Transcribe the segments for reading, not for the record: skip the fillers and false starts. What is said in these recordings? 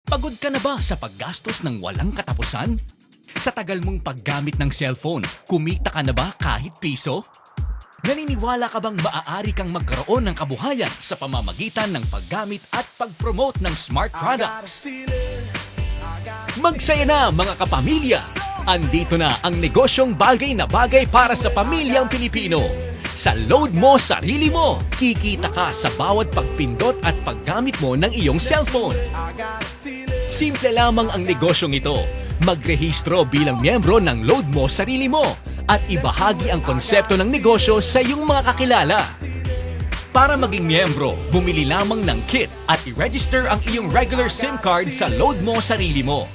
Pagod ka na ba sa paggastos ng walang katapusan? Sa tagal mong paggamit ng cellphone, kumita ka na ba kahit piso? Naniniwala ka bang maaari kang magkaroon ng kabuhayan sa pamamagitan ng paggamit at pag-promote ng smart products? Magsaya na mga kapamilya! Andito na ang negosyong bagay na bagay para sa pamilyang Pilipino. Sa Load Mo Sarili Mo, kikita ka sa bawat pagpindot at paggamit mo ng iyong cellphone. Simple lamang ang negosyong ito. Magrehistro bilang miyembro ng Load Mo Sarili Mo at ibahagi ang konsepto ng negosyo sa iyong mga kakilala. Para maging miyembro, bumili lamang ng kit at i-register ang iyong regular SIM card sa Load Mo Sarili Mo.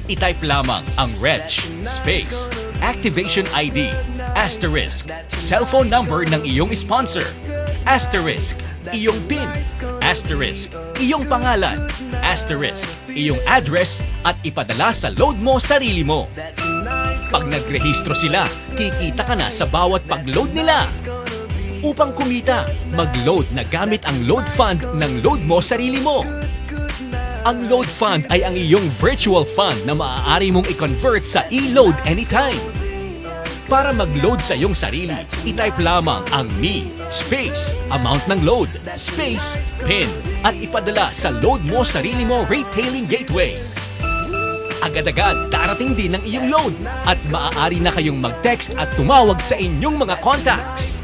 I-type lamang ang reg, space, activation ID, asterisk, cellphone number ng iyong sponsor, asterisk, iyong PIN, asterisk, iyong pangalan, asterisk, iyong address at ipadala sa Load Mo Sarili Mo. Pag nagrehistro sila, kikita ka na sa bawat pag-load nila. Upang kumita, mag-load na gamit ang load fund ng Load Mo Sarili Mo. Ang load fund ay ang iyong virtual fund na maaari mong i-convert sa e-load anytime. Para mag-load sa iyong sarili, i-type lamang ang me, space, amount ng load, space, PIN, at ipadala sa Load Mo Sarili Mo Retailing Gateway. Agad-agad darating din ang iyong load at maaari na kayong mag-text at tumawag sa inyong mga contacts.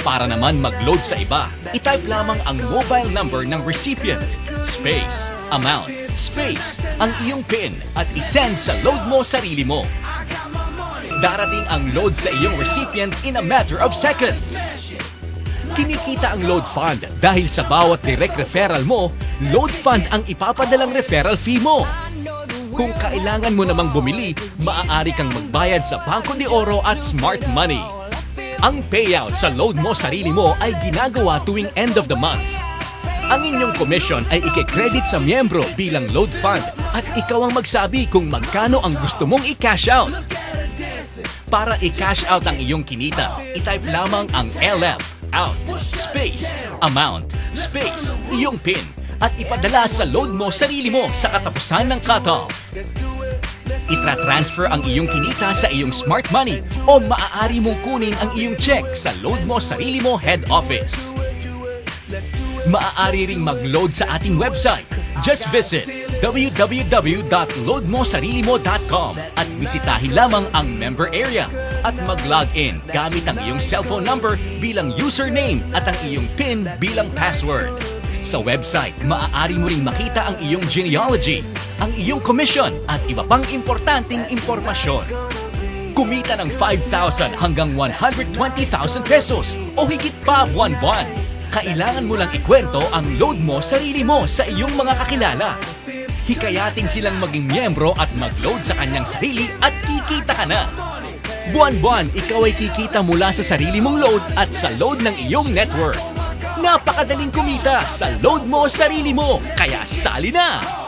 Para naman mag-load sa iba, i-type lamang ang mobile number ng recipient, space, amount, space, ang iyong PIN at isend sa Load Mo Sarili Mo. Darating ang load sa iyong recipient in a matter of seconds. Kinikita ang load fund dahil sa bawat direct referral mo, load fund ang ipapadalang referral fee mo. Kung kailangan mo namang bumili, maaari kang magbayad sa Banco de Oro at Smart Money. Ang payout sa Load Mo Sarili Mo ay ginagawa tuwing end of the month. Ang inyong commission ay ike-credit sa miyembro bilang load fund at ikaw ang magsabi kung magkano ang gusto mong i-cash out. Para i-cash out ang iyong kinita, i-type lamang ang LF, out, space, amount, space, iyong PIN, at ipadala sa Load Mo Sarili Mo sa katapusan ng cutoff. Itra-transfer ang iyong kinita sa iyong Smart Money o maaari mong kunin ang iyong check sa Load Mo Sarili Mo Head Office. Maaari ring mag-load sa ating website. Just visit www.loadmosarilimo.com at bisitahin lamang ang member area at mag-log in gamit ang iyong cellphone number bilang username at ang iyong PIN bilang password. Sa website, maaari mo ring makita ang iyong genealogy, ang iyong commission at iba pang importanteng impormasyon. Kumita ng 5,000 hanggang 120,000 pesos o higit pa buwan-buwan. Kailangan mo lang ikwento ang Load Mo Sarili Mo sa iyong mga kakilala. Hikayatin silang maging miyembro at mag-load sa kanyang sarili at kikita ka na. Buwan-buwan, ikaw ay kikita mula sa sarili mong load at sa load ng iyong network. Napakadaling kumita sa Load Mo Sarili Mo, kaya sali na!